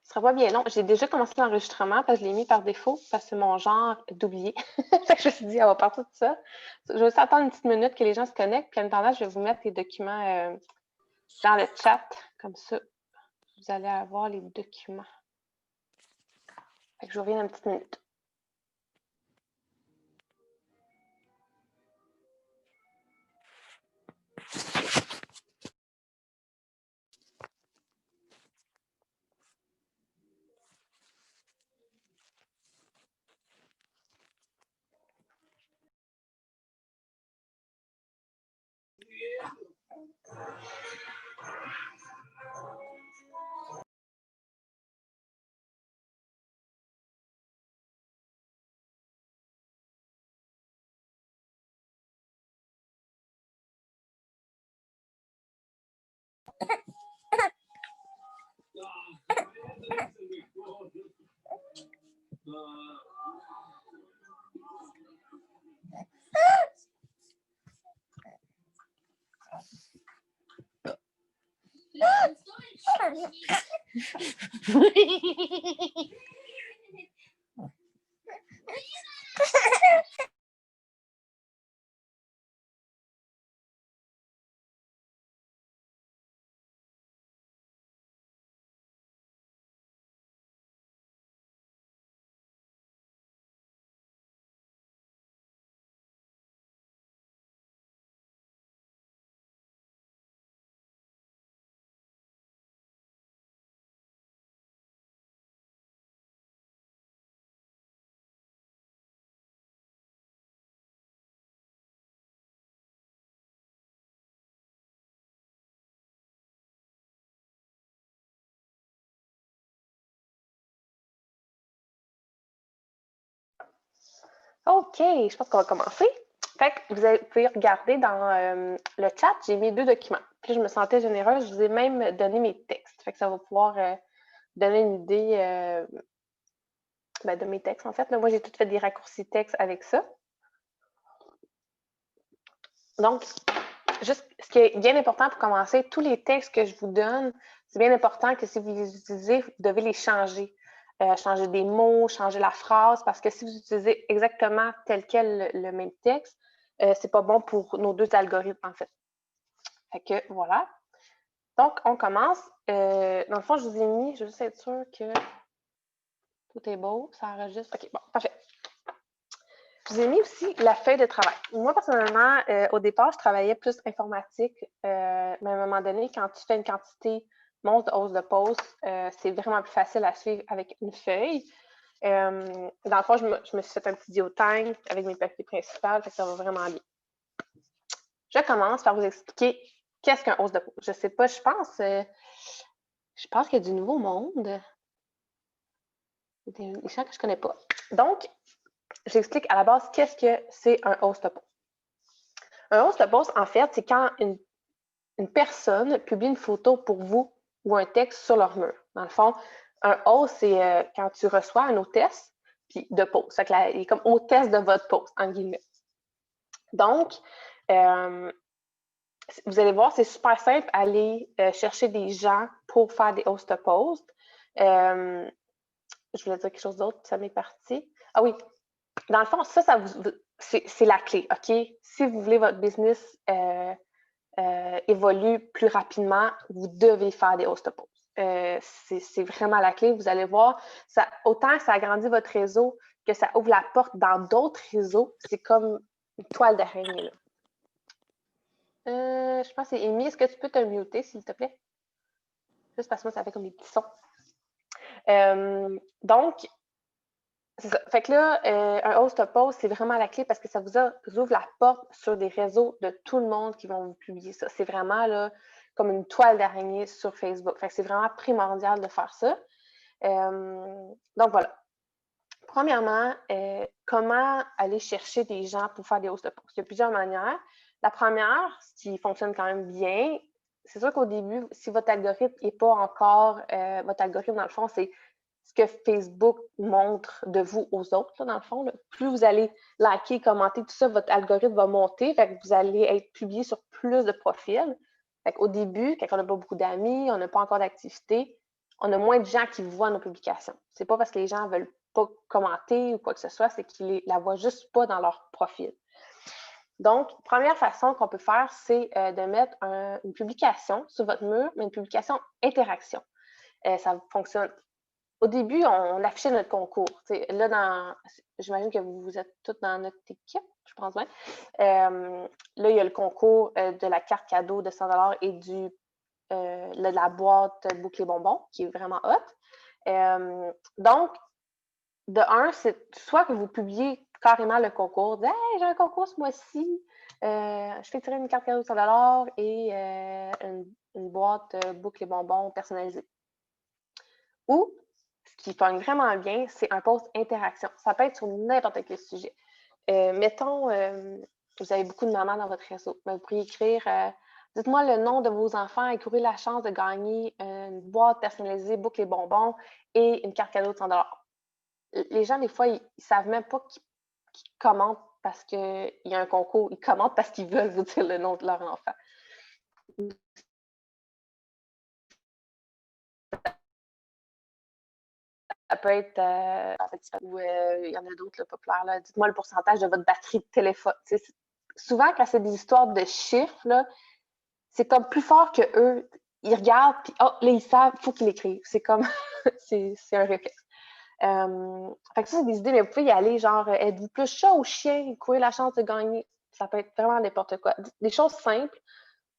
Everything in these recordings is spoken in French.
Ce sera pas bien long. J'ai déjà commencé l'enregistrement parce que je l'ai mis par défaut parce que c'est mon genre d'oublier. Je me suis dit, on va partir de ça. Je vais juste attendre une petite minute que les gens se connectent. Puis en attendant, je vais vous mettre les documents dans le chat. Comme ça, vous allez avoir les documents. Fait que je reviens dans une petite minute. OK, je pense qu'on va commencer. Fait que vous pouvez regarder dans le chat, j'ai mis 2 documents. Puis je me sentais généreuse, je vous ai même donné mes textes. Fait que ça va pouvoir donner une idée de mes textes, en fait. Là, moi, j'ai tout fait des raccourcis texte avec ça. Donc, juste ce qui est bien important pour commencer, tous les textes que je vous donne, c'est bien important que si vous les utilisez, vous devez les changer. Changer des mots, changer la phrase, parce que si vous utilisez exactement tel quel le même texte, c'est pas bon pour nos 2 algorithmes, en fait. Fait que voilà. Donc, on commence. Dans le fond, je vous ai mis, je veux juste être sûre que tout est beau, ça enregistre. OK, bon, parfait. Je vous ai mis aussi la feuille de travail. Moi, personnellement, au départ, je travaillais plus informatique, mais à un moment donné, quand tu fais une quantité monstre de hausse de pause, c'est vraiment plus facile à suivre avec une feuille. Dans le fond, je me suis fait un petit diotime avec mes papiers principaux, fait que ça va vraiment bien. Je commence par vous expliquer qu'est-ce qu'un hausse de pause. Je ne sais pas, je pense qu'il y a du nouveau monde. Des gens que je ne connais pas. Donc, j'explique à la base qu'est-ce que c'est un host post. Un host post, en fait, c'est quand une personne publie une photo pour vous ou un texte sur leur mur. Dans le fond, un host, c'est quand tu reçois un hôtesse puis de post. Ça fait il est comme hôtesse de votre post, en guillemets. Donc, vous allez voir, c'est super simple, aller chercher des gens pour faire des host posts. Je voulais dire quelque chose d'autre, ça m'est parti. Ah oui, dans le fond, c'est la clé, OK? Si vous voulez votre business évolue plus rapidement, vous devez faire des host posts. C'est vraiment la clé. Vous allez voir, autant que ça agrandit votre réseau que ça ouvre la porte dans d'autres réseaux. C'est comme une toile d'araignée, là. Je pense que c'est Amy. Est-ce que tu peux te muter, s'il te plaît? Juste parce que moi, ça fait comme des petits sons. Donc, c'est ça. Fait que là, un host post, c'est vraiment la clé parce que ça vous ouvre la porte sur des réseaux de tout le monde qui vont vous publier ça. C'est vraiment là, comme une toile d'araignée sur Facebook. Fait que c'est vraiment primordial de faire ça. Donc voilà. Premièrement, comment aller chercher des gens pour faire des host posts? Il y a plusieurs manières. La première, ce qui fonctionne quand même bien, c'est sûr qu'au début, si votre algorithme n'est pas encore, votre algorithme, dans le fond, c'est ce que Facebook montre de vous aux autres, là, dans le fond. Là. Plus vous allez liker, commenter, tout ça, votre algorithme va monter, fait que vous allez être publié sur plus de profils. Fait qu'au début, quand on n'a pas beaucoup d'amis, on n'a pas encore d'activité, on a moins de gens qui voient nos publications. C'est pas parce que les gens ne veulent pas commenter ou quoi que ce soit, c'est qu'ils ne la voient juste pas dans leur profil. Donc, première façon qu'on peut faire, c'est de mettre une publication sur votre mur, mais une publication interaction. Ça fonctionne. Au début, on affichait notre concours. T'sais, là, j'imagine que vous êtes toutes dans notre équipe, je pense bien. Là, il y a le concours de la carte cadeau de 100 $ et de la boîte bouclé bonbons, qui est vraiment hot. Donc, de un, c'est soit que vous publiez carrément le concours, dites hey, j'ai un concours ce mois-ci, je fais tirer une carte cadeau de 100 $ et une boîte bouclé bonbons personnalisée. Ou, ce qui pogne vraiment bien, c'est un post interaction. Ça peut être sur n'importe quel sujet. Mettons, vous avez beaucoup de mamans dans votre réseau. Vous pourriez écrire dites-moi le nom de vos enfants et courez la chance de gagner une boîte personnalisée, boucle et bonbons et une carte cadeau de 100 $. Les gens, des fois, ils ne savent même pas qu'ils commentent parce qu'il y a un concours. Ils commentent parce qu'ils veulent vous dire le nom de leur enfant. Ça peut être, ou il y en a d'autres populaires, là. Dites-moi le pourcentage de votre batterie de téléphone. Souvent, quand c'est des histoires de chiffres, là, c'est comme plus fort que eux. Ils regardent, puis oh, là, ils savent, il faut qu'ils l'écrivent. C'est comme, c'est un réflexe. Fait que ça, c'est des idées, mais vous pouvez y aller, genre, êtes-vous plus chat ou chien? Courez la chance de gagner. Ça peut être vraiment n'importe quoi. Des choses simples,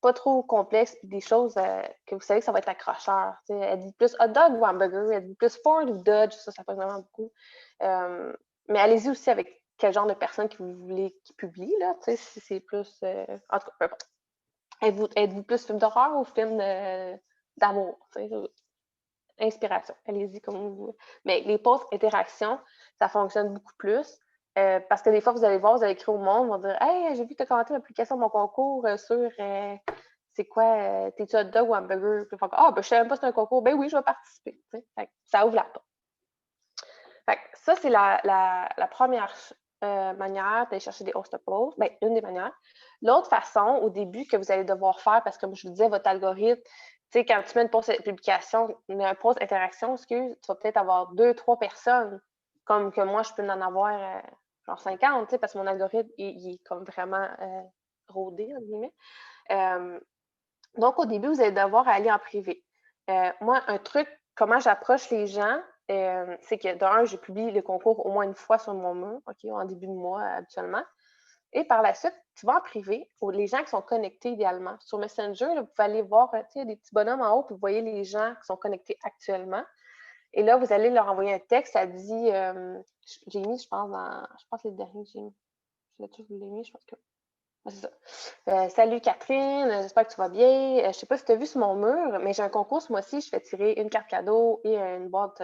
pas trop complexes, puis des choses que vous savez que ça va être accrocheur. Êtes-vous plus hot dog ou hamburger? Êtes-vous plus Ford ou Dodge? Ça peut vraiment beaucoup. Mais allez-y aussi avec quel genre de personne que vous voulez qui publie, là, si c'est plus... en tout cas, peu importe. Êtes-vous plus film d'horreur ou film d'amour? Inspiration. Allez-y comme vous voulez. Mais les posts interactions, ça fonctionne beaucoup plus. Parce que des fois, vous allez voir, vous allez écrire au monde, vous allez dire hey, j'ai vu que tu as commenté l'application de mon concours sur c'est quoi, t'es-tu hot dog ou hamburger? Puis, ben, je savais même pas si c'était un concours. Ben oui, je vais participer. Fait, ça ouvre la porte. Fait, ça, c'est la première manière d'aller chercher des host posts. Ben, une des manières. L'autre façon, au début, que vous allez devoir faire, parce que comme je vous disais, votre algorithme, tu sais, quand tu mets une post publication, un post interaction, excuse, tu vas peut-être avoir 2-3 personnes, comme que moi, je peux en avoir genre 50, parce que mon algorithme, il est comme vraiment rodé, entre guillemets. Donc, au début, vous allez devoir aller en privé. Moi, un truc, comment j'approche les gens, c'est que d'un, je publie le concours au moins une fois sur mon mur, OK, en début de mois habituellement. Et par la suite, tu vas en privé, pour les gens qui sont connectés idéalement. Sur Messenger, là, vous pouvez aller voir, il y a des petits bonhommes en haut, puis vous voyez les gens qui sont connectés actuellement. Et là, vous allez leur envoyer un texte, ça dit, j'ai mis, je pense les derniers que j'ai mis. Je l'ai mis, je pense que. C'est ça. Salut Catherine, j'espère que tu vas bien. Je ne sais pas si tu as vu sur mon mur, mais j'ai un concours ce mois-ci. Je fais tirer une carte cadeau et une boîte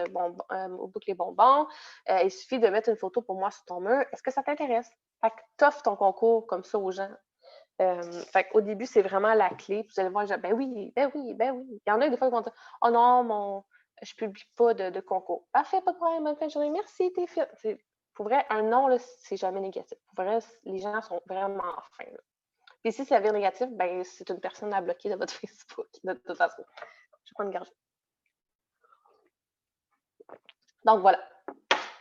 au bouclé bonbons. Il suffit de mettre une photo pour moi sur ton mur. Est-ce que ça t'intéresse? Fait que t'offres ton concours comme ça aux gens. Fait qu'au début, c'est vraiment la clé. Puis vous allez voir, ben oui, ben oui, ben oui. Il y en a des fois qui vont dire oh non, je ne publie pas de concours. Parfait, pas de problème, bonne fin de journée. Merci, t'es fit. Pour vrai, un non, là, c'est jamais négatif. Pour vrai, les gens sont vraiment fins. Là. Puis si ça vient négatif, ben c'est une personne à bloquer de votre Facebook, de toute façon. Je vais prendre une gorgée. Donc voilà.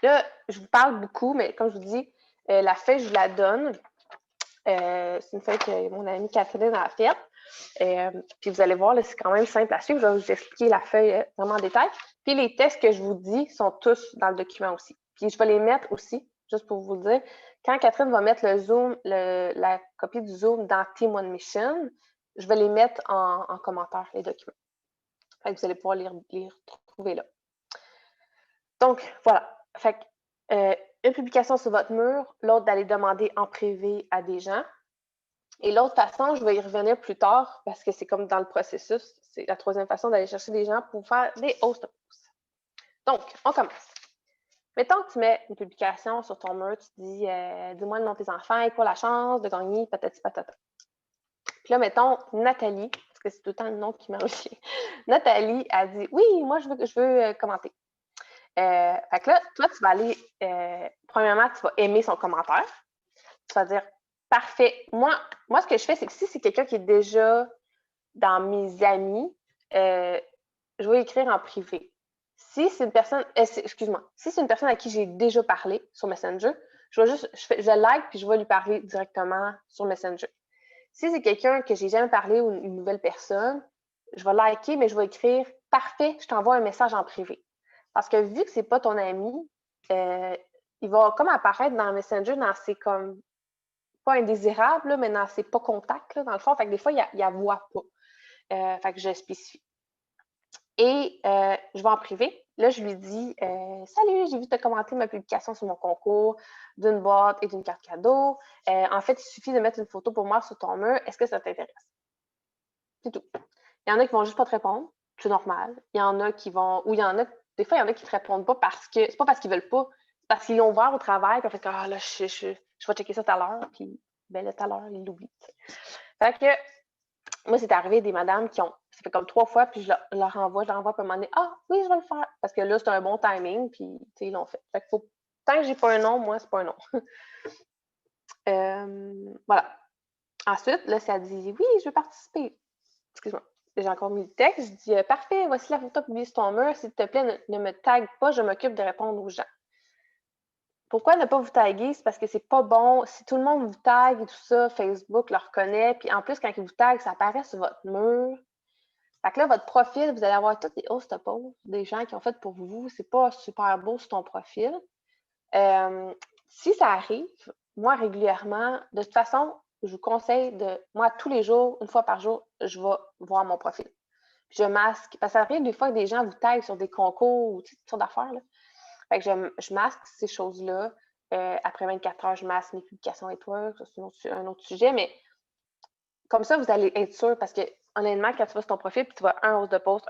Là, je vous parle beaucoup, mais comme je vous dis, la feuille, je vous la donne. C'est une feuille que mon amie Catherine a faite. Puis vous allez voir, là, c'est quand même simple à suivre. Je vais vous expliquer la feuille vraiment en détail. Puis les textes que je vous dis sont tous dans le document aussi. Puis je vais les mettre aussi, juste pour vous le dire. Quand Catherine va mettre le Zoom, la copie du Zoom dans Team One Mission, je vais les mettre en commentaire, les documents. Fait que vous allez pouvoir les retrouver là. Donc, voilà. Fait que, une publication sur votre mur, l'autre d'aller demander en privé à des gens. Et l'autre façon, je vais y revenir plus tard parce que c'est comme dans le processus. C'est la troisième façon d'aller chercher des gens pour faire des host posts. Donc, on commence. Mettons que tu mets une publication sur ton mur, tu dis dis-moi le nom de tes enfants et quoi la chance de gagner, patati patata. Puis là, mettons Nathalie, parce que c'est tout le temps le nom qui m'a aussi. Nathalie a dit oui, moi je veux commenter. Fait que là, toi, tu vas aller, premièrement, tu vas aimer son commentaire. Tu vas dire parfait. Moi, ce que je fais, c'est que si c'est quelqu'un qui est déjà dans mes amis, je vais écrire en privé. Si c'est une personne, excuse-moi, si c'est une personne à qui j'ai déjà parlé sur Messenger, je like puis je vais lui parler directement sur Messenger. Si c'est quelqu'un que j'ai jamais parlé ou une nouvelle personne, je vais liker, mais je vais écrire parfait, je t'envoie un message en privé. Parce que vu que c'est pas ton ami, il va comme apparaître dans Messenger dans ses comme pas indésirables, là, mais dans ses pas contacts, là, dans le fond. Fait que des fois, il la voit pas. Fait que je spécifie. Et je vais en privé. Là, je lui dis salut, j'ai vu te commenter ma publication sur mon concours d'une boîte et d'une carte cadeau. En fait, il suffit de mettre une photo pour moi sur ton mur. Est-ce que ça t'intéresse? C'est tout. Il y en a qui vont juste pas te répondre. C'est normal. Il y en a qui vont. Ou il y en a. Des fois, il y en a qui te répondent pas parce que. C'est pas parce qu'ils veulent pas. C'est parce qu'ils l'ont ouvert au travail. Puis on fait ah là, je vais checker ça tout à l'heure. Puis ben là, tout à l'heure, ils l'oublient. Fait que moi, c'est arrivé des madames qui ont. Ça fait comme 3 fois, puis je leur envoie, puis à un moment donné, ah oui, je vais le faire. Parce que là, c'est un bon timing, puis ils l'ont fait. Fait que faut. Tant que j'ai pas un nom, moi, c'est pas un nom. Voilà. Ensuite, là, ça dit oui, je veux participer. Excuse-moi. J'ai encore mis le texte. Je dis parfait, voici la photo publiée sur ton mur. S'il te plaît, ne me tague pas, je m'occupe de répondre aux gens. Pourquoi ne pas vous taguer? C'est parce que c'est pas bon. Si tout le monde vous tague et tout ça, Facebook le reconnaît. Puis en plus, quand il vous tague, ça apparaît sur votre mur. Fait que là, votre profil, vous allez avoir tous les host posts des gens qui ont fait pour vous. C'est pas super beau sur ton profil. Si ça arrive, moi, régulièrement, de toute façon, je vous conseille moi, tous les jours, une fois par jour, je vais voir mon profil. Puis je masque, parce que ça arrive des fois que des gens vous taguent sur des concours ou toutes sortes d'affaires. Là. Fait que je masque ces choses-là. Après 24 heures, je masque mes publications et ça, c'est un autre sujet, mais comme ça, vous allez être sûr, parce que honnêtement, quand tu vas sur ton profil puis tu vois un host de post,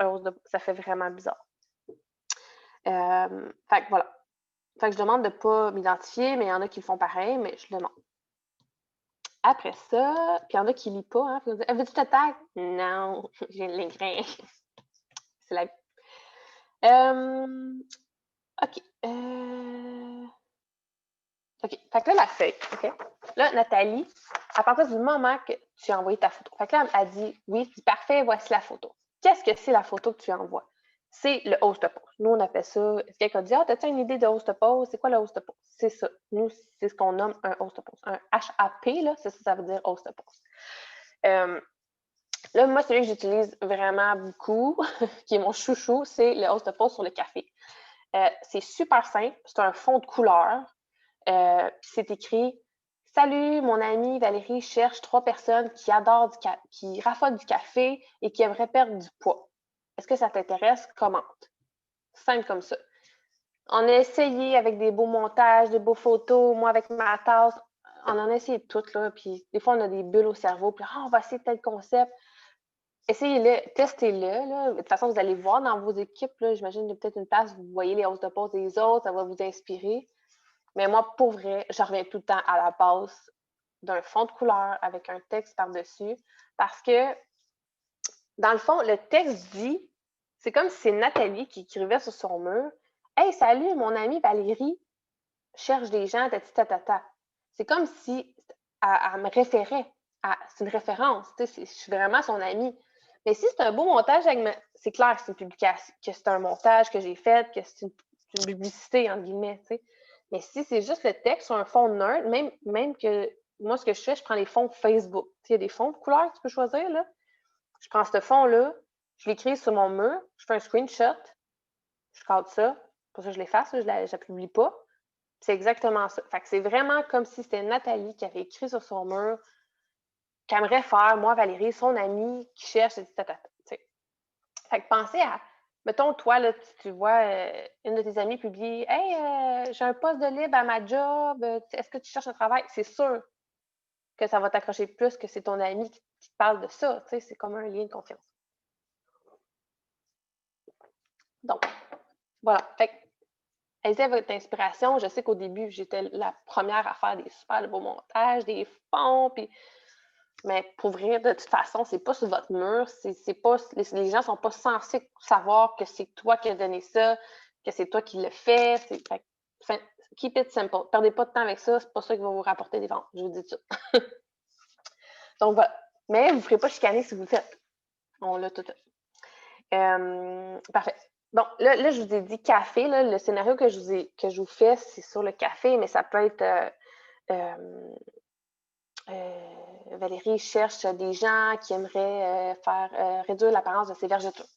ça fait vraiment bizarre. Fait que voilà. Fait que je demande de ne pas m'identifier, mais il y en a qui le font pareil, mais je le demande. Après ça, puis il y en a qui ne lisent pas. Hein, puis ils vont dire veux-tu te tag? Non, j'ai le grain. C'est la vie. OK. OK. Fait que là, la feuille. OK? Là, Nathalie, à partir du moment que tu as envoyé ta photo, fait que là, elle dit oui, c'est parfait, voici la photo. Qu'est-ce que c'est la photo que tu envoies? C'est le host post. Nous, on appelle ça. Quelqu'un dit ah, as-tu une idée de host post? C'est quoi le host post? C'est ça. Nous, c'est ce qu'on nomme un host post. Un HAP, là, c'est ça, ça veut dire host post. Là, moi, celui que j'utilise vraiment beaucoup, qui est mon chouchou, c'est le host post sur le café. C'est super simple. C'est un fond de couleur. C'est écrit salut, mon amie Valérie cherche 3 personnes qui adorent qui raffolent du café et qui aimeraient perdre du poids. Est-ce que ça t'intéresse? Commente. Simple comme ça. On a essayé avec des beaux montages, des beaux photos, moi avec ma tasse, on en a essayé toutes, là, puis des fois on a des bulles au cerveau, puis on va essayer tel concept. Essayez-le, testez-le. Là. De toute façon, vous allez voir dans vos équipes, j'imagine peut-être une place, vous voyez les hosts de poste des autres, ça va vous inspirer. Mais moi, pour vrai, je reviens tout le temps à la base d'un fond de couleur avec un texte par-dessus parce que, dans le fond, le texte dit, c'est comme si c'est Nathalie qui écrivait sur son mur « Hey, salut, mon amie Valérie cherche des gens, tatata. » C'est comme si elle me référait. C'est une référence, je suis vraiment son amie. Mais si c'est un beau montage, c'est clair que c'est une publication, que c'est un montage que j'ai fait, que c'est une publicité, entre guillemets, tu sais. Mais si c'est juste le texte sur un fond neutre, même que moi, ce que je fais, je prends les fonds Facebook. Tu sais, il y a des fonds de couleurs que tu peux choisir, là. Je prends ce fond-là, je l'écris sur mon mur, je fais un screenshot, je cadre ça, pour ça je l'efface, je ne la publie pas. C'est exactement ça. Fait que c'est vraiment comme si c'était Nathalie qui avait écrit sur son mur qu'elle aimerait faire, moi, Valérie, son amie, qui cherche, etc. Fait que pensez à, mettons, toi, là, tu vois une de tes amies publier Hey, j'ai un poste de libre à ma job, est-ce que tu cherches un travail? C'est sûr que ça va t'accrocher plus que c'est ton ami qui te parle de ça. C'est comme un lien de confiance. Donc, voilà. Fait que, essayez votre inspiration. Je sais qu'au début, j'étais la première à faire des super beaux montages, des fonds, puis mais pour vrai, de toute façon, c'est pas sur votre mur. C'est pas, les gens sont pas censés savoir que c'est toi qui as donné ça, que c'est toi qui le fais. Keep it simple. Perdez pas de temps avec ça. C'est pas ça qui va vous rapporter des ventes. Je vous dis ça. Donc voilà. Mais vous ne ferez pas chicaner si vous le faites. On l'a tout fait. Parfait. Bon, là, je vous ai dit café. Là, le scénario que je vous fais, c'est sur le café, mais ça peut être Valérie cherche des gens qui aimeraient faire réduire l'apparence de ses vergetures.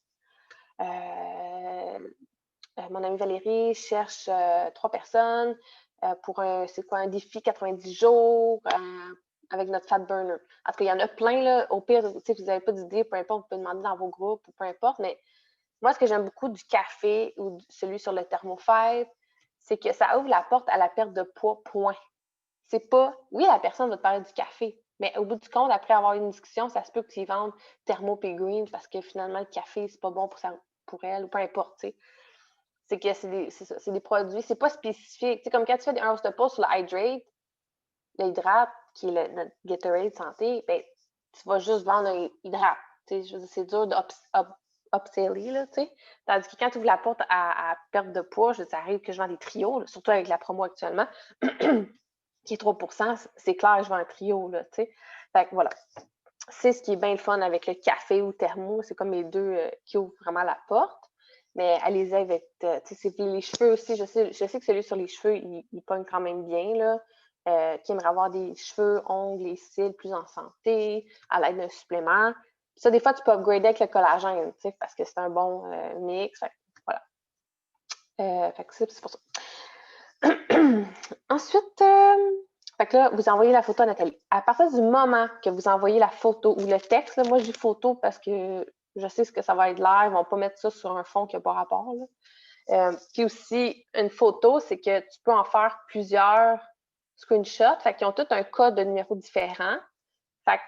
Mon amie Valérie cherche 3 personnes pour un défi 90 jours avec notre fat burner. En tout cas, il y en a plein, là. Au pire, si vous n'avez pas d'idée, peu importe, vous pouvez demander dans vos groupes ou peu importe, mais moi, ce que j'aime beaucoup du café ou celui sur le thermofite, c'est que ça ouvre la porte à la perte de poids, point. C'est pas, oui, la personne va te parler du café, mais au bout du compte, après avoir une discussion, ça se peut que tu y vendes Thermo et Green parce que finalement, le café, c'est pas bon pour elle ou peu importe, tu sais. C'est que c'est des produits, c'est pas spécifique. Tu sais, comme quand tu fais un post sur l'hydrate, qui est notre Gatorade santé, ben, tu vas juste vendre un hydrate. Tu sais, c'est dur d'upseller, là, tu sais. Tandis que quand tu ouvres la porte à perte de poids, ça arrive que je vends des trios, là, surtout avec la promo actuellement, qui est 3 c'est clair, je vends un trio, là, tu sais. Fait que voilà. C'est ce qui est bien le fun avec le café ou thermo, c'est comme les deux qui ouvrent vraiment la porte. Mais allez-y avec, tu sais, les cheveux aussi, je sais que celui sur les cheveux, il pogne quand même bien, là. Qui aimerait avoir des cheveux, ongles et cils plus en santé, à l'aide d'un supplément. Puis ça, des fois, tu peux upgrader avec le collagène, tu sais, parce que c'est un bon mix. Fait que, voilà. Fait que c'est pour ça. Ensuite, fait que là, vous envoyez la photo à Nathalie. À partir du moment que vous envoyez la photo ou le texte, là, moi, je dis photo parce que je sais ce que ça va être l'air. Ils ne vont pas mettre ça sur un fond qui n'a pas rapport. Puis aussi, une photo, c'est que tu peux en faire plusieurs screenshots. Fait qu'ils ont tous un code de numéro différent. Fait que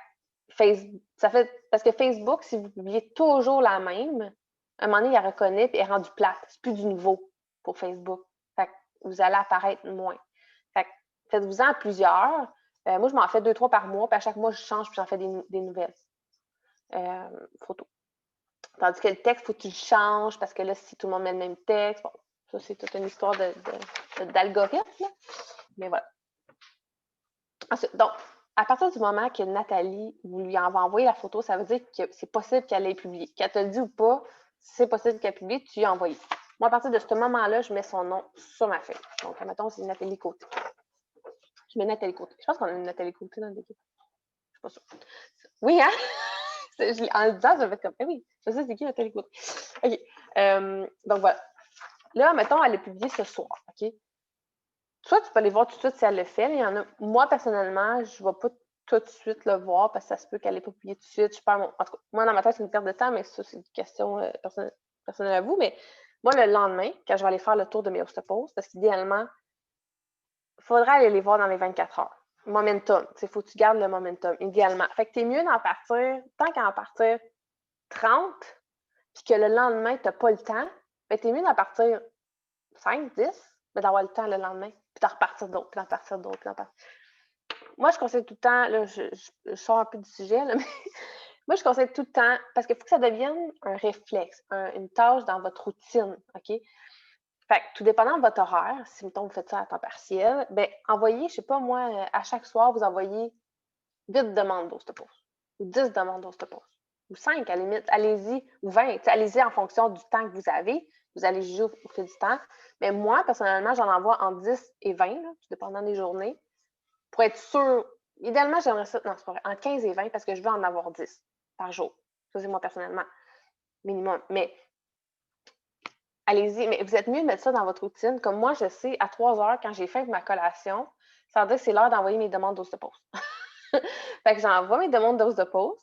parce que Facebook, si vous publiez toujours la même, à un moment donné, il la reconnaît et elle est rendue plate. C'est plus du nouveau pour Facebook. Fait que vous allez apparaître moins. Fait que faites-vous-en plusieurs. Moi, je m'en fais 2-3 par mois, puis à chaque mois, je change, puis j'en fais des nouvelles photos. Tandis que le texte, il faut que tu le changes, parce que là, si tout le monde met le même texte, bon, ça, c'est toute une histoire d'algorithme. Mais voilà. Ensuite, donc, à partir du moment que Nathalie, vous lui envoyé la photo, ça veut dire que c'est possible qu'elle l'ait publiée. Qu'elle te le dit ou pas, si c'est possible qu'elle publie, tu lui as envoyé. Moi, à partir de ce moment-là, je mets son nom sur ma feuille. Donc, admettons, c'est Nathalie Côté. Je mets Nathalie Côté. Je pense qu'on a une Nathalie Côté dans l'équipe. Je suis pas sûre. Oui, hein? En le disant, je vais être comme, oui, je sais c'est qui Nathalie Côté. OK. Donc, voilà. Là, mettons, elle est publiée ce soir. OK? Soit tu peux aller voir tout de suite si elle le fait. Il y en a, moi, personnellement, je ne vais pas tout de suite le voir parce que ça se peut qu'elle n'ait pas publié tout de suite. Je perds en tout cas, moi, dans ma tête, c'est une perte de temps, mais ça, c'est une question personnelle à vous. Mais moi, le lendemain, quand je vais aller faire le tour de mes Ostapos, parce qu'idéalement, il faudra aller les voir dans les 24 heures. Momentum. Il faut que tu gardes le momentum, idéalement. Fait que tu es mieux d'en partir, tant qu'à en partir 30, puis que le lendemain, tu n'as pas le temps, ben, tu es mieux d'en partir 5, 10, mais d'avoir le temps le lendemain, puis d'en repartir d'autres, puis d'en partir d'autres, puis d'en partir. Moi, je conseille tout le temps, là, je sors un peu du sujet, là, mais moi, je conseille tout le temps, parce qu'il faut que ça devienne un réflexe, une tâche dans votre routine, OK? Fait que, tout dépendant de votre horaire, si, mettons, vous faites ça à temps partiel, bien, envoyez, je sais pas, moi, à chaque soir, vous envoyez 8 demandes d'Ostapos, ou 10 demandes d'Ostapos, ou 5 à la limite, allez-y, ou 20, allez-y en fonction du temps que vous avez, vous allez juger au fil du temps. Mais moi, personnellement, j'en envoie entre 10 et 20, là, tout dépendant des journées. Pour être sûr, idéalement, j'aimerais ça, non, c'est pas vrai, entre 15 et 20 parce que je veux en avoir 10 par jour. Ça, c'est moi personnellement, minimum. Mais allez-y, mais vous êtes mieux de mettre ça dans votre routine. Comme moi, je sais, à 3 heures, quand j'ai fait ma collation, ça veut dire que c'est l'heure d'envoyer mes demandes d'os de pause. Fait que j'envoie mes demandes d'os de pause,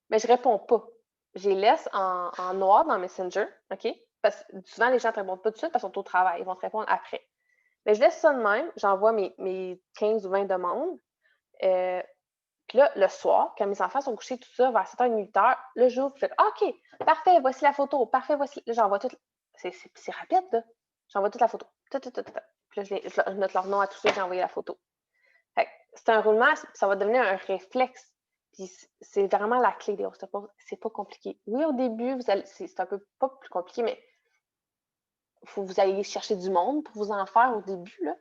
mais je réponds pas. Je les laisse en noir dans Messenger, OK? Parce que souvent, les gens ne te répondent pas tout de suite parce qu'ils sont au travail. Ils vont te répondre après. Mais je laisse ça de même. J'envoie mes 15 ou 20 demandes. Puis là, le soir, quand mes enfants sont couchés, tout ça, vers 7h30, 8h, le jour, vous faites OK, parfait, voici la photo. Parfait, voici. Là, j'envoie tout. C'est rapide, là. J'envoie toute la photo. Tout. Puis là, je note leur nom à tous ceux que j'ai envoyé la photo. C'est un roulement, ça va devenir un réflexe. Puis c'est vraiment la clé des ostéopathes. C'est pas compliqué. Oui, au début, c'est un peu pas plus compliqué, mais il faut que vous alliez chercher du monde pour vous en faire au début, là.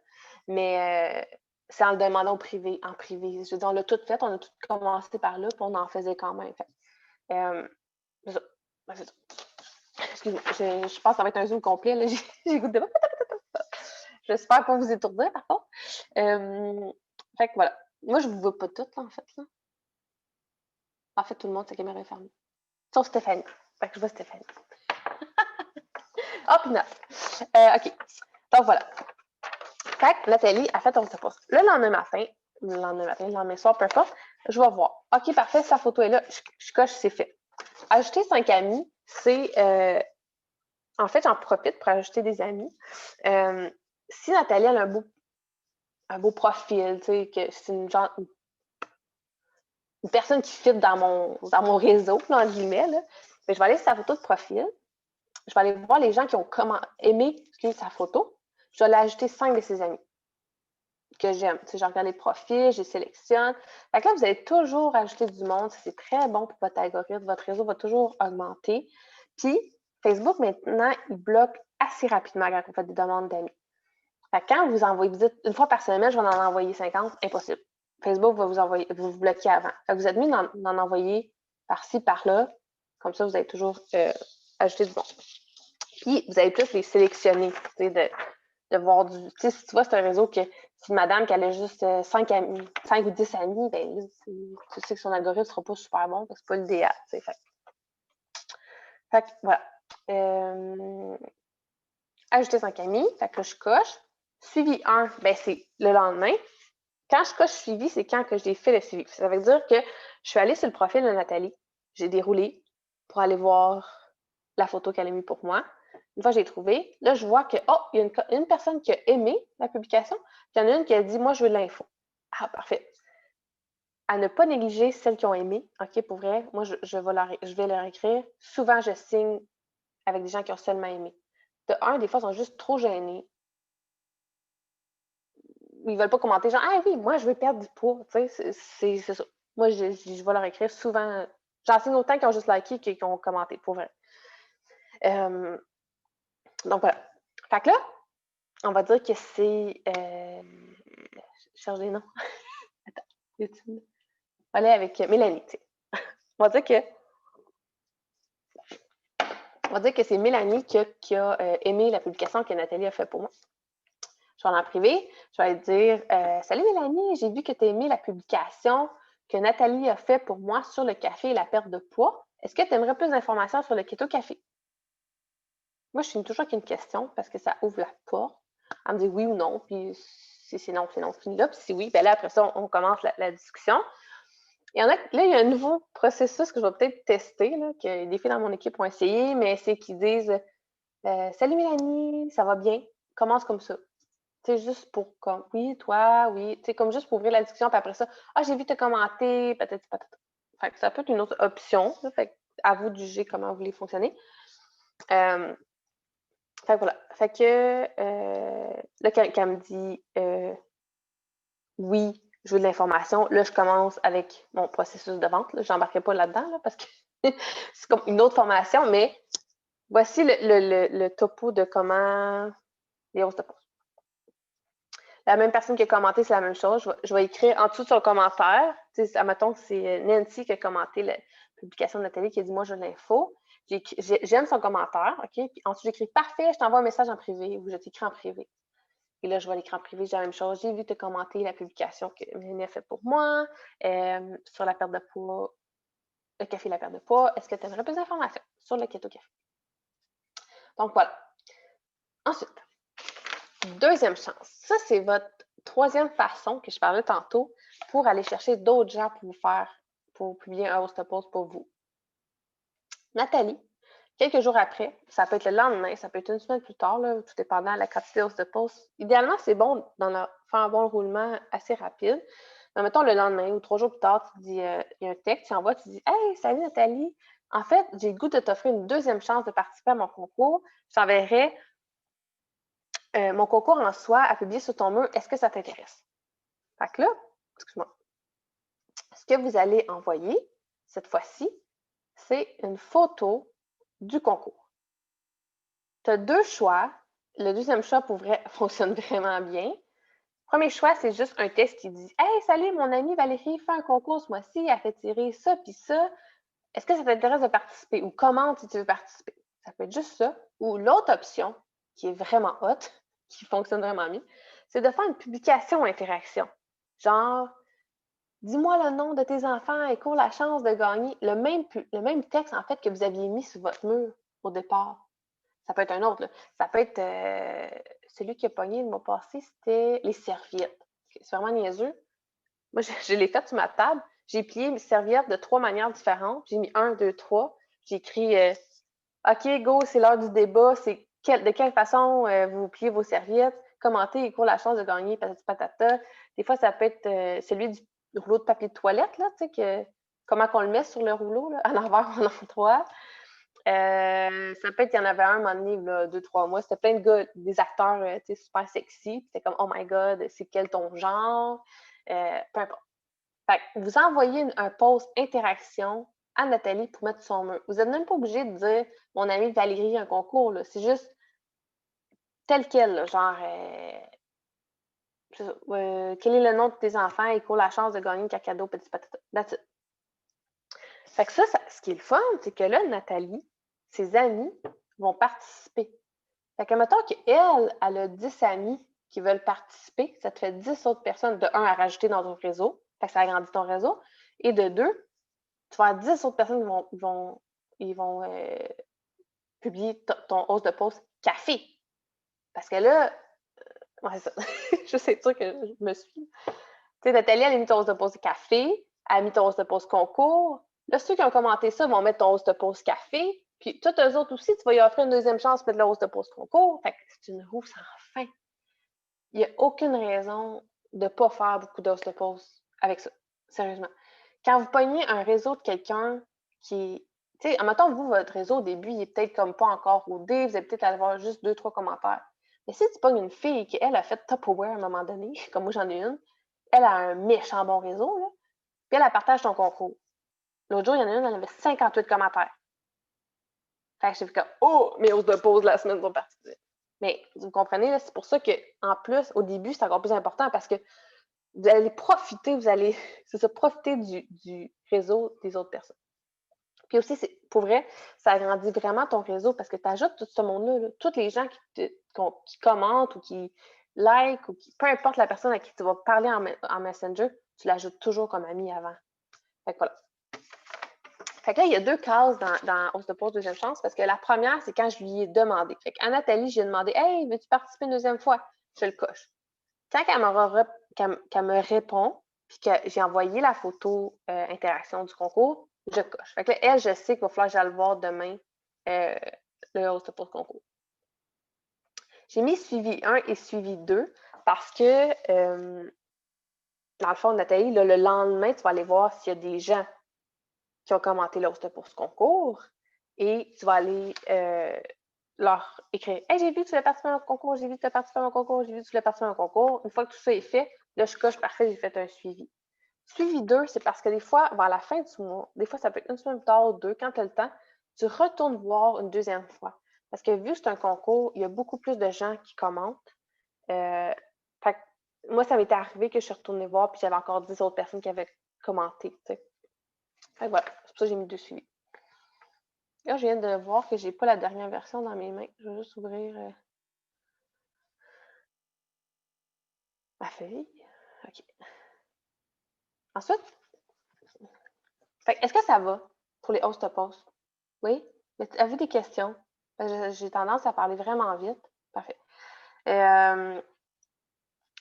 Mais c'est en le demandant en privé. Je veux dire, on l'a tout fait, on a tout commencé par là, puis on en faisait quand même. C'est ça. C'est ça. Excuse-moi, je pense que ça va être un zoom complet. Là. J'ai goût de... J'espère pas vous étourdir, par contre. Fait que voilà. Moi, je vous vois pas toutes, là, en fait. Là. En fait, tout le monde, sa caméra est fermée. Sauf Stéphanie. Fait que je vois Stéphanie. Oh, puis OK. Donc, voilà. Fait que Nathalie a fait on se passe. Le lendemain soir, peu importe, je vais voir. OK, parfait, sa photo est là. Je coche, c'est fait. Ajouter 5 amis, c'est... en fait, j'en profite pour ajouter des amis. Si Nathalie a un beau profil, tu sais, que c'est une personne qui fit dans mon réseau, là, entre guillemets, là, je vais aller sur sa photo de profil. Je vais aller voir les gens qui ont aimé sa photo. Je vais aller ajouter 5 de ses amis que j'aime. Tu sais, je regarde les profils, je les sélectionne. Fait que là, vous allez toujours ajouter du monde. C'est très bon pour votre algorithme. Votre réseau va toujours augmenter. Puis, Facebook, maintenant, il bloque assez rapidement quand vous faites des demandes d'amis. Fait que quand vous envoyez, vous dites une fois par semaine, je vais en envoyer 50, impossible. Facebook va vous bloquer avant. Fait que vous êtes mieux d'en envoyer par-ci, par-là. Comme ça, vous allez toujours ajouter du monde. Puis, vous allez plus les sélectionner, tu sais, de voir du... Tu sais, si tu vois, c'est un réseau que si une madame qui a juste 5 amis, 5 ou 10 amis, ben tu sais que son algorithme ne sera pas super bon parce que c'est pas l'idéal, tu sais. Fait que, voilà. Ajouter 5 amis, fait que là, je coche. Suivi 1, ben c'est le lendemain. Quand je coche suivi, c'est quand que j'ai fait le suivi. Ça veut dire que je suis allée sur le profil de Nathalie, j'ai déroulé pour aller voir la photo qu'elle a mise pour moi. Une fois que j'ai trouvé, là, je vois que, oh, il y a une personne qui a aimé la publication, puis il y en a une qui a dit, moi, je veux de l'info. Ah, parfait. À ne pas négliger celles qui ont aimé. OK, pour vrai, moi, je vais leur écrire. Souvent, je signe avec des gens qui ont seulement aimé. De un, des fois, ils sont juste trop gênés. Ils veulent pas commenter, genre, ah oui, moi, je veux perdre du poids. Tu sais, c'est ça. Moi, je vais leur écrire souvent. J'en signe autant qui ont juste liké qui ont commenté, pour vrai. Donc, voilà. Fait que là, on va dire que c'est. Je cherche des noms. Attends, YouTube. On va aller avec Mélanie, tu sais. On va dire que c'est Mélanie qui a aimé la publication que Nathalie a faite pour moi. Je vais aller en privé, je vais aller dire salut Mélanie, j'ai vu que tu as aimé la publication que Nathalie a faite pour moi sur le café et la perte de poids. Est-ce que tu aimerais plus d'informations sur le keto café? Moi, je finis toujours avec une question parce que ça ouvre la porte. Elle me dit oui ou non, puis si c'est non, fini là. Puis si oui, ben là, après ça, on commence la discussion. Il y a un nouveau processus que je vais peut-être tester, là, que des filles dans mon équipe ont essayé, mais c'est qu'ils disent salut Mélanie, ça va bien? Commence comme ça. Tu sais, juste pour comme oui, toi, oui. Tu sais, comme juste pour ouvrir la discussion, puis après ça, ah, j'ai vu te commenter, peut-être. Fait que ça peut être une autre option. Là, fait que à vous de juger comment vous voulez fonctionner. Fait que voilà. Fait que là, quand elle me dit oui, je veux de l'information, là, je commence avec mon processus de vente. Je n'embarquerai pas là-dedans là, parce que c'est comme une autre formation, mais voici le topo de comment les hausses de poste. La même personne qui a commenté, c'est la même chose. Je vais écrire en dessous de son commentaire. Admettons que c'est Nancy qui a commenté la publication de Nathalie qui a dit « Moi, je veux l'info ». j'aime son commentaire, OK? Puis ensuite, j'écris parfait, je t'envoie un message en privé ou je t'écris en privé. Et là, je vais l'écrire en privé, j'ai la même chose. J'ai vu te commenter la publication que Mélanie a faite pour moi sur la perte de poids, le café et la perte de poids. Est-ce que tu aimerais plus d'informations sur le keto café? Donc voilà. Ensuite, deuxième chance. Ça, c'est votre troisième façon que je parlais tantôt pour aller chercher d'autres gens pour publier un host post pour vous. Nathalie, quelques jours après, ça peut être le lendemain, ça peut être une semaine plus tard, là, tout dépendant de la quantité de post. Idéalement, c'est bon faire un bon roulement assez rapide. Mais mettons le lendemain ou 3 jours plus tard, tu dis, il y a un texte, tu envoies, tu dis Hey, salut Nathalie, en fait, j'ai le goût de t'offrir une deuxième chance de participer à mon concours. Je t'enverrai mon concours en soi à publier sur ton mur. Est-ce que ça t'intéresse? Fait que là, excuse-moi, ce que vous allez envoyer cette fois-ci, c'est une photo du concours. Tu as 2 choix. Le deuxième choix pour vrai fonctionne vraiment bien. Premier choix, c'est juste un texte qui dit Hey, salut, mon amie Valérie fait un concours ce mois-ci, elle fait tirer ça puis ça. Est-ce que ça t'intéresse de participer? Ou commente si tu veux participer. Ça peut être juste ça. Ou l'autre option, qui est vraiment hot, qui fonctionne vraiment mieux, c'est de faire une publication interaction. Genre, dis-moi le nom de tes enfants et cours la chance de gagner le même texte, en fait, que vous aviez mis sur votre mur au départ. Ça peut être un autre. Là. Ça peut être celui qui a pogné le mois passé, c'était les serviettes. C'est vraiment niaiseux. Moi, je l'ai fait sur ma table. J'ai plié mes serviettes de 3 manières différentes. J'ai mis 1, 2, 3. J'ai écrit OK, go, c'est l'heure du débat. C'est de quelle façon vous pliez vos serviettes? Commentez et cours la chance de gagner, patati patata. Des fois, ça peut être celui du rouleau de papier de toilette, là, tu sais, comment qu'on le met sur le rouleau, là, en envers ou en endroit. Ça peut être, il y en avait un moment donné, là, 2-3 mois, c'était plein de gars, des acteurs super sexy. C'était comme, oh my god, c'est quel ton genre? Peu importe. Fait que vous envoyez un post interaction à Nathalie pour mettre son mur. Vous n'êtes même pas obligé de dire, mon amie Valérie, un concours. C'est juste tel quel, là, genre, quel est le nom de tes enfants et court la chance de gagner un cacado petit patata. That's it. Fait que ça, ce qui est le fun, c'est que là, Nathalie, ses amis vont participer. Fait que mettons qu'elle, elle a 10 amis qui veulent participer, ça te fait 10 autres personnes, de 1 à rajouter dans ton réseau, fait que ça agrandit ton réseau, et de 2, tu vas avoir 10 autres personnes qui vont publier ton host de post café. Parce que là, ouais, c'est ça. Je sais sûr que je me suis. Tu sais, Nathalie, elle a mis ton host de post café, elle a mis ton host de post concours. Là, ceux qui ont commenté ça vont mettre ton host de post café. Puis, tous eux autres aussi, tu vas y offrir une deuxième chance de mettre le host de post concours. Fait que c'est une roue sans fin. Il n'y a aucune raison de ne pas faire beaucoup d'host de post avec ça. Sérieusement. Quand vous pognez un réseau de quelqu'un qui. Tu sais, admettons, vous, votre réseau, au début, il est peut-être comme pas encore rodé, vous allez peut-être avoir juste 2-3 commentaires. Mais si tu pognes une fille qui, elle, a fait Tupperware à un moment donné, comme moi j'en ai une, elle a un méchant bon réseau, là, puis elle partage ton concours. L'autre jour, il y en a une, elle avait 58 commentaires. Fait que j'ai fait comme, oh, mes hausses de pause de la semaine sont parties. Mais vous comprenez, c'est pour ça qu'en plus, au début, c'est encore plus important parce que vous allez profiter, c'est ça, profiter du réseau des autres personnes. Puis aussi, pour vrai, ça agrandit vraiment ton réseau parce que tu ajoutes tout ce monde-là, là, tous les gens qui commentent ou qui like ou peu importe la personne à qui tu vas parler en Messenger, tu l'ajoutes toujours comme ami avant. Fait que voilà. Fait que là, il y a 2 cases dans On se pose deuxième chance parce que la première, c'est quand je lui ai demandé. Fait qu'à Nathalie, j'ai demandé Hey, veux-tu participer une deuxième fois? Je le coche. Quand qu'elle me répond, puis que j'ai envoyé la photo interaction du concours, je coche. Fait que là, elle, je sais qu'il va falloir que j'aille le voir demain, le host pour le concours. J'ai mis suivi 1 et suivi 2 parce que, dans le fond, Nathalie, là, le lendemain, tu vas aller voir s'il y a des gens qui ont commenté le host pour ce concours et tu vas aller leur écrire Hey, j'ai vu que tu voulais participer à un concours, j'ai vu que tu as participé à un concours, j'ai vu que tu voulais participer à un concours. Une fois que tout ça est fait, là, je coche parfait, j'ai fait un suivi. Suivi 2, c'est parce que des fois, vers la fin du mois, des fois, ça peut être une semaine plus tard ou 2, quand tu as le temps, tu retournes voir une deuxième fois. Parce que vu que c'est un concours, il y a beaucoup plus de gens qui commentent. Fait que moi, ça m'était arrivé que je suis retournée voir, puis j'avais encore 10 autres personnes qui avaient commenté. T'sais. Fait que voilà, c'est pour ça que j'ai mis 2 suivis. Là, je viens de voir que j'ai pas la dernière version dans mes mains. Je vais juste ouvrir ma feuille. OK. Ensuite, est-ce que ça va pour les host posts? Oui? Mais avez-vous des questions? J'ai tendance à parler vraiment vite. Parfait.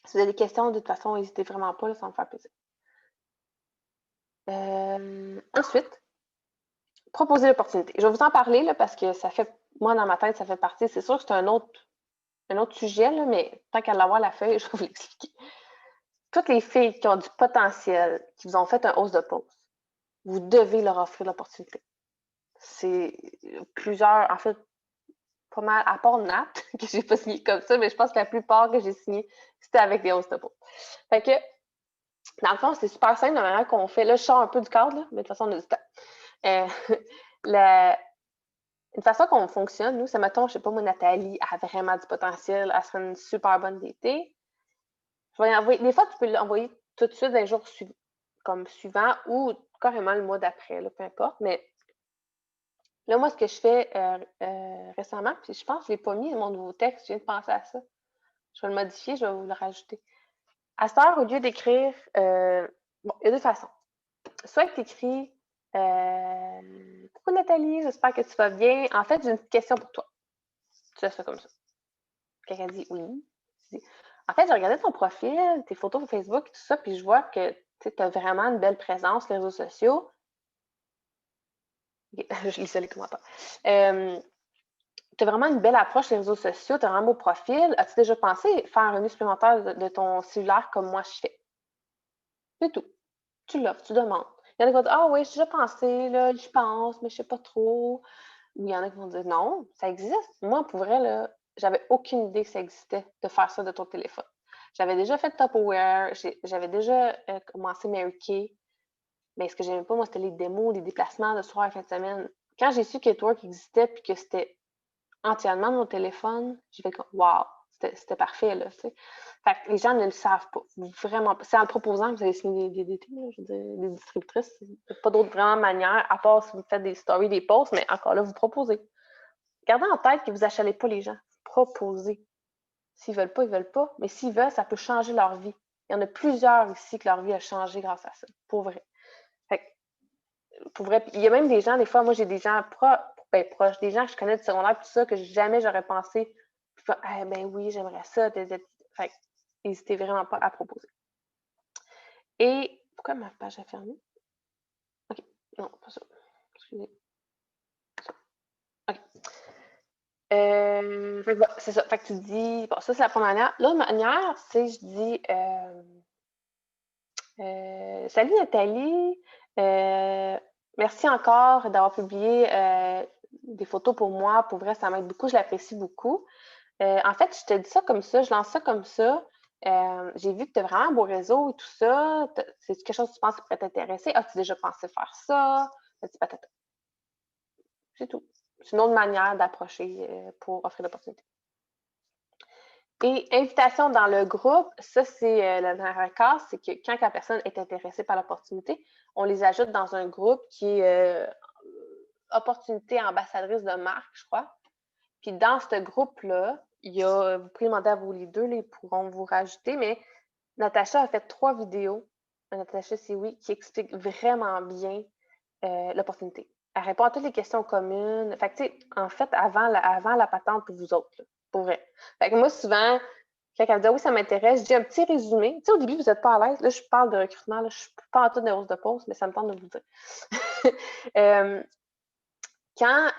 Si vous avez des questions, de toute façon, n'hésitez vraiment pas, là, ça va me faire plaisir. Ensuite, proposer l'opportunité. Je vais vous en parler là, parce que ça fait, moi, dans ma tête, ça fait partie. C'est sûr que c'est un autre sujet, là, mais tant qu'à l'avoir la feuille, je vais vous l'expliquer. Toutes les filles qui ont du potentiel, qui vous ont fait un hausse de pause, vous devez leur offrir l'opportunité. C'est plusieurs, en fait, pas mal, à part Nat, que j'ai pas signé comme ça, mais je pense que la plupart que j'ai signé, c'était avec des hausses de pause. Fait que, dans le fond, c'est super simple la manière qu'on fait. Là, je sors un peu du cadre, là, mais de toute façon, on a du temps. Une façon qu'on fonctionne, nous, c'est, mettons, je sais pas, moi, Nathalie a vraiment du potentiel, elle serait une super bonne DT. Je vais envoyer, des fois, tu peux l'envoyer tout de suite les jours comme suivant ou carrément le mois d'après, là, peu importe. Mais là, moi, ce que je fais récemment, puis je pense que je ne l'ai pas mis dans mon nouveau texte, je viens de penser à ça. Je vais le modifier, je vais vous le rajouter. À cette heure, au lieu d'écrire, bon, il y a deux façons. Soit que tu écris coucou Nathalie, j'espère que tu vas bien. En fait, j'ai une petite question pour toi. Tu fais ça comme ça. Quelqu'un dit oui. Tu dis, en fait, j'ai regardé ton profil, tes photos sur Facebook et tout ça, puis je vois que tu as vraiment une belle présence sur les réseaux sociaux. Je lis ça les commentaires. Tu as vraiment une belle approche sur les réseaux sociaux, tu as un beau profil. As-tu déjà pensé faire un revenu supplémentaire de ton cellulaire comme moi je fais? C'est tout. Tu l'offres, tu demandes. Il y en a qui vont dire ah oui, j'ai déjà pensé, là, je pense, mais je sais pas trop. Ou il y en a qui vont dire non, ça existe. Moi, pour vrai, là, j'avais aucune idée que ça existait de faire ça de ton téléphone. J'avais déjà fait Tupperware, j'avais déjà commencé Mary Kay, mais ce que j'aimais pas, moi, c'était les démos, les déplacements de soir et fin de semaine. Quand j'ai su qu'Etwork existait puis que c'était entièrement mon téléphone, j'ai fait comme wow, c'était parfait, là, tu sais. Fait que les gens ne le savent pas, vraiment pas. C'est en le proposant que vous allez signer des DT, là, je veux dire, des distributrices. Il n'y a pas d'autre vraiment manière, à part si vous faites des stories, des posts, mais encore là, vous proposez. Gardez en tête que vous n'achalez pas les gens. Proposez. S'ils ne veulent pas, ils ne veulent pas. Mais s'ils veulent, ça peut changer leur vie. Il y en a plusieurs ici que leur vie a changé grâce à ça. Pour vrai. Fait que, pour vrai. Il y a même des gens, des fois, moi, j'ai des gens proches, des gens que je connais du secondaire, tout ça, que jamais j'aurais pensé. Ah, ben oui, j'aimerais ça. Fait que, n'hésitez vraiment pas à proposer. Et pourquoi ma page a fermé? OK. Non, pas ça. Excusez. OK. C'est ça. Fait que tu dis, bon, ça, c'est la première manière. L'autre manière, c'est, je dis, salut Nathalie, merci encore d'avoir publié des photos pour moi. Pour vrai, ça m'aide beaucoup, je l'apprécie beaucoup. En fait, je te dis ça comme ça, je lance ça comme ça. J'ai vu que tu as vraiment un beau réseau et tout ça. C'est quelque chose que tu penses qui pourrait t'intéresser? As-tu déjà pensé faire ça? C'est tout. C'est une autre manière d'approcher pour offrir l'opportunité. Et invitation dans le groupe, ça, c'est le dernier cas, c'est que quand la personne est intéressée par l'opportunité, on les ajoute dans un groupe qui est opportunité ambassadrice de marque, je crois. Puis dans ce groupe-là, vous pouvez demander à vos leaders, ils pourront vous rajouter, mais Natacha a fait 3 vidéos, Natacha c'est oui, qui expliquent vraiment bien l'opportunité. Elle répond à toutes les questions communes. Fait que, tu sais, en fait, avant la patente pour vous autres, là, pour vrai. Fait que moi, souvent, quand elle me dit ah oui, ça m'intéresse, je dis un petit résumé. Tu sais, au début, vous n'êtes pas à l'aise. Là, je parle de recrutement, là, je ne suis pas en tout des hausses de poste, mais ça me tente de vous dire. Quand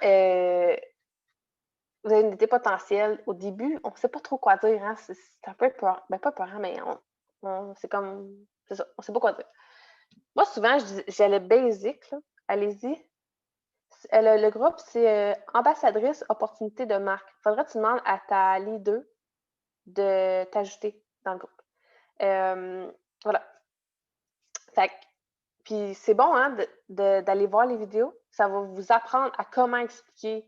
vous avez une idée potentielle, au début, on ne sait pas trop quoi dire. Hein? C'est un peu peur. Ben, pas peurant, mais c'est comme. C'est ça, on ne sait pas quoi dire. Moi, souvent, j'allais basic, là. Allez-y. Le groupe, c'est ambassadrice opportunité de marque. Il faudrait que tu demandes à ta leader de t'ajouter dans le groupe. Voilà. Fait que, puis c'est bon hein, d'aller voir les vidéos. Ça va vous apprendre à comment expliquer.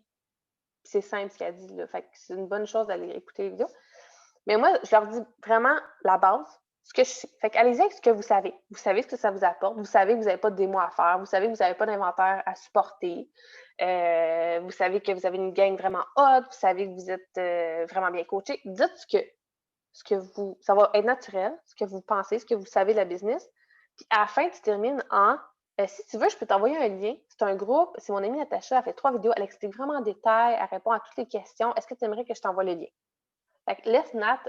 C'est simple ce qu'elle dit. Là. Fait que c'est une bonne chose d'aller écouter les vidéos. Mais moi, je leur dis vraiment la base, ce que je sais. Fait qu'allez-y avec ce que vous savez. Vous savez ce que ça vous apporte. Vous savez que vous n'avez pas de démo à faire. Vous savez que vous n'avez pas d'inventaire à supporter. Vous savez que vous avez une gang vraiment haute. Vous savez que vous êtes vraiment bien coaché. Dites ce que vous... Ça va être naturel, ce que vous pensez, ce que vous savez de la business. Puis à la fin, tu termines en... si tu veux, je peux t'envoyer un lien. C'est un groupe. C'est mon amie Natacha. Elle fait 3 vidéos. Elle explique vraiment en détail. Elle répond à toutes les questions. Est-ce que tu aimerais que je t'envoie le lien? Fait que laisse Nat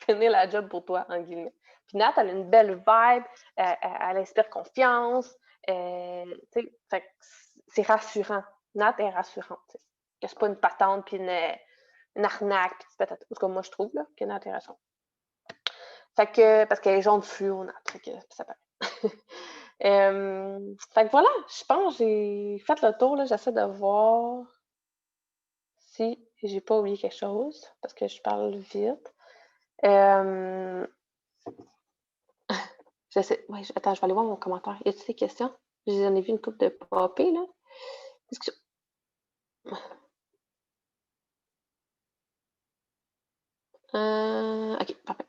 finir la job pour toi, en guillemets. Puis Nat, elle a une belle vibe, elle inspire confiance. Fait que c'est rassurant. Nat est rassurante. T'sais. Que c'est pas une patente puis une arnaque. Puis peut-être, en tout cas, moi, je trouve là, que Nat est rassurante. Fait que, parce qu'elle est jaune fluo, Nat. Fait que ça paraît. Fait que voilà, je pense que j'ai fait le tour. Là. J'essaie de voir si j'ai pas oublié quelque chose parce que je parle vite. Ouais, attends, je vais aller voir mon commentaire. Y a-t-il des questions? J'en ai vu une couple de popper, là. Discussion. OK, parfait.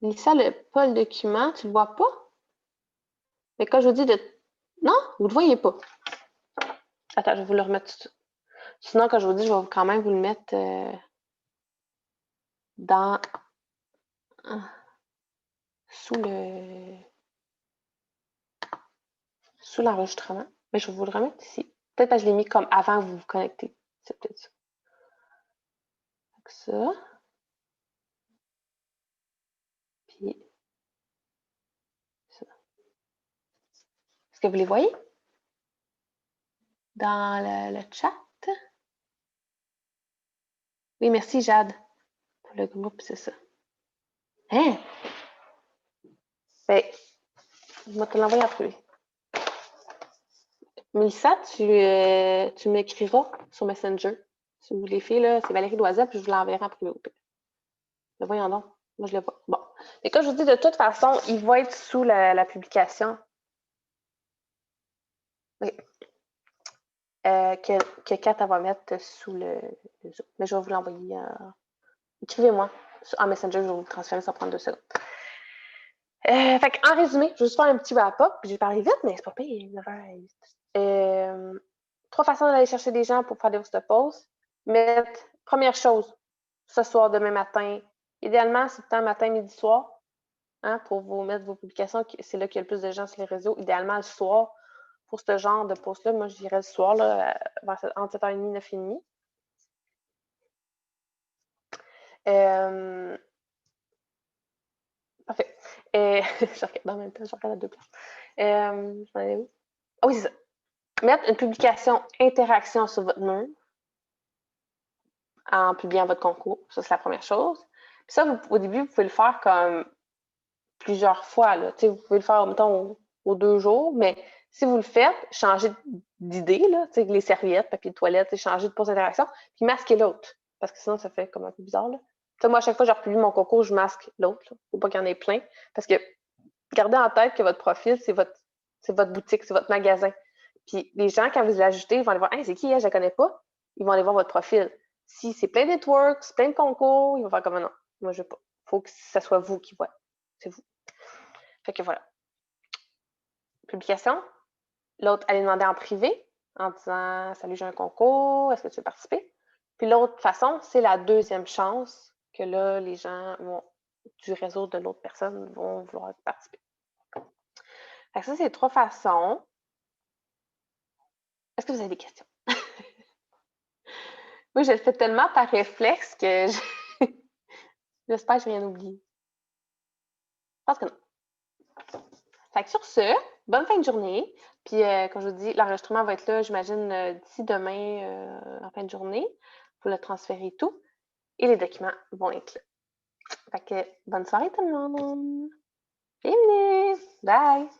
Lisa, pas le document, tu le vois pas? Mais quand je vous dis de... Non, vous le voyez pas. Attends, je vais vous le remettre tout de suite. Sinon, quand je vous dis, je vais quand même vous le mettre dans... sous l'enregistrement. Mais je vais vous le remettre ici. Peut-être parce que je l'ai mis comme avant que vous vous connectez. C'est peut-être ça. Donc ça. Puis ça. Est-ce que vous les voyez? Dans le chat? Oui, merci Jade. Pour le groupe, c'est ça. Hein? Ben, je vais te l'envoyer en privé. Mélissa, tu m'écriras sur Messenger. Si vous voulez faire, là, c'est Valérie Loisel, puis je vous l'enverrai en privé. Le voyons donc. Moi, je le vois. Bon. Et comme je vous dis, de toute façon, il va être sous la publication. Okay. Que Kat va mettre sous le Zoom. Mais je vais vous l'envoyer. Écrivez-moi en Messenger, je vais vous le transférer, ça va prendre 2 secondes. Fait en résumé, je vais juste faire un petit wrap-up. J'ai parlé vite, mais c'est pas pire. 9h08. 3 façons d'aller chercher des gens pour faire des posts de posts. Mettre, première chose, ce soir, demain matin. Idéalement, c'est le temps matin, midi, soir. Hein, pour vous mettre vos publications. C'est là qu'il y a le plus de gens sur les réseaux. Idéalement, le soir. Pour ce genre de post-là, moi, je dirais le soir, là, entre 7h30 et 9h30. Parfait. Je regarde en même temps, je regarde à 2 places. Je m'en allais où? Ah oui, c'est ça. Mettre une publication interaction sur votre mur en publiant votre concours. Ça, c'est la première chose. Puis ça, au début, vous pouvez le faire comme plusieurs fois. Là. Vous pouvez le faire, mettons, aux 2 jours, mais si vous le faites, changez d'idée, là, les serviettes, papier de toilette, changez de post d'interaction, puis masquez l'autre. Parce que sinon, ça fait comme un peu bizarre. Là. Moi, à chaque fois que je republie mon concours, je masque l'autre. Il ne faut pas qu'il y en ait plein. Parce que gardez en tête que votre profil, c'est votre boutique, c'est votre magasin. Puis les gens, quand vous l'ajoutez, ils vont aller voir, hey, c'est qui, je ne la connais pas. Ils vont aller voir votre profil. Si c'est plein de networks, plein de concours, ils vont faire comme non, moi je ne veux pas. Il faut que ce soit vous qui voyez. C'est vous. Fait que voilà. Publication. L'autre, allez demander en privé en disant salut, j'ai un concours, est-ce que tu veux participer? Puis l'autre façon, c'est la deuxième chance que là, les gens du réseau de l'autre personne vont vouloir participer. Fait que ça, c'est 3 façons. Est-ce que vous avez des questions? Moi, je le fais tellement par réflexe que j'espère que je n'ai rien oublié. Je pense que non. Fait que sur ce, bonne fin de journée. Puis, comme je vous dis, l'enregistrement va être là, j'imagine, d'ici demain en fin de journée. Vous le transférez tout. Et les documents vont être là. Fait que bonne soirée tout le monde! Bienvenue! Bye!